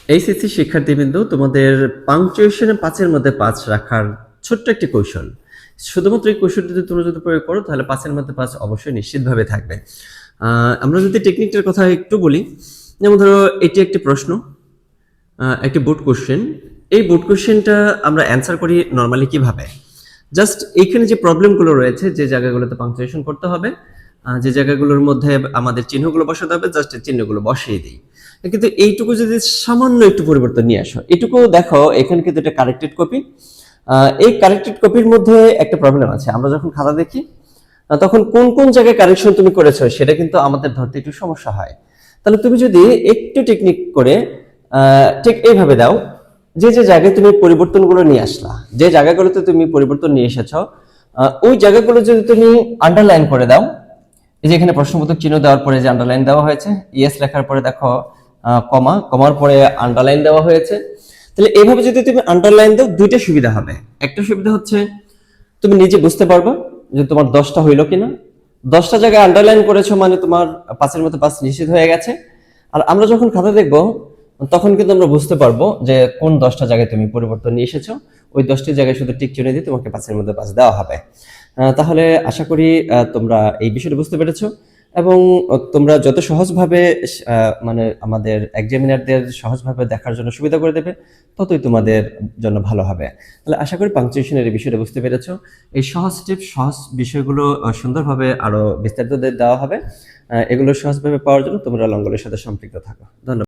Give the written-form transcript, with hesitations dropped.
HSC শিক্ষার্থীবৃন্দ, তোমাদের পাংচুয়েশনে 5-এর মধ্যে 5 রাখার ছোট্ট একটি কৌশল। শুধুমাত্র এই কৌশলটি যদি তোমরা প্রয়োগ করো তাহলে 5-এর মধ্যে 5 অবশ্যই নিশ্চিতভাবে থাকবে। আমরা যদি টেকনিকটার কথা একটু বলি, যেমন ধরো এটি একটি প্রশ্ন, একটি বোর্ড কোশ্চেন। এই বোর্ড কোশ্চেনটা আমরা অ্যান্সার করি নর্মালি কিভাবে? জাস্ট এইখানে যে প্রবলেমগুলো রয়েছে, যে জায়গাগুলোতে পাংচুয়েশন করতে হবে, যে জায়গাগুলোর মধ্যে আমাদের চিহ্নগুলো বসাতে হবে, জাস্ট চিহ্নগুলো বসিয়ে দিই। কিন্তু এইটুকু যদি সামান্য একটু পরিবর্তন নিয়ে আসো, এটুকু দেখো এখানে কিন্তু এটা কারেক্টেড কপি। এই কারেক্টেড কপির মধ্যে একটা প্রবলেম আছে। আমরা যখন খাতা দেখি তখন কোন কোন জায়গায় কারেকশন তুমি করেছো সেটা কিন্তু আমাদের ধরতে একটু সমস্যা হয়। তাহলে তুমি যদি একটু টেকনিক করে ঠিক এইভাবে দাও, যে যে জায়গায় তুমি পরিবর্তনগুলো নিয়ে আসলা, যে জায়গাগুলোতে তুমি পরিবর্তন নিয়ে এসেছো, ওই জায়গাগুলো যদি তুমি আন্ডারলাইন করে দাও, এই যে এখানে প্রশ্নবোধক চিহ্ন দেওয়ার পরে যে আন্ডারলাইন দেওয়া হয়েছে, ইয়েস লেখার পরে দেখো কমা, কমার পরে আন্ডারলাইন দেওয়া হয়েছে। তাহলে এইভাবে যদি তুমি আন্ডারলাইন দাও, দুইটা সুবিধা হবে। একটা সুবিধা হচ্ছে তুমি নিজে বুঝতে পারবে যে তোমার 10টা হইলো কিনা। 10টা জায়গায় আন্ডারলাইন করেছো মানে তোমার 5-এর মধ্যে 5 নিশ্চিত হয়ে গেছে। আর আমরা যখন খাতা দেখবো তখন কিন্তু আমরা বুঝতে পারবো যে কোন 10টা জায়গায় তুমি পরিবর্তন নিয়ে এসেছো। ওই 10টি জায়গায় শুধু টিক চিহ্ন দিয়ে তোমাকে 5-এর মধ্যে 5 দেওয়া হবে। তাহলে আশা করি তোমরা এই বিষয়টা বুঝতে পেরেছো, এবং তোমরা যত সহজভাবে মানে আমাদের এক্সামিনারদের সহজভাবে দেখার জন্য সুবিধা করে দেবে, ততই তোমাদের জন্য ভালো হবে। তাহলে আশা করি পাংচুয়েশনের এই বিষয়টা বুঝতে পেরেছো। এই সহজ টিপস, সহজ বিষয়গুলো সুন্দরভাবে আরো বিস্তারিত দেওয়া হবে। এগুলো সহজভাবে পাওয়ার জন্য তোমরা লঙ্গলের সাথে সম্পৃক্ত থাকো। ধন্যবাদ।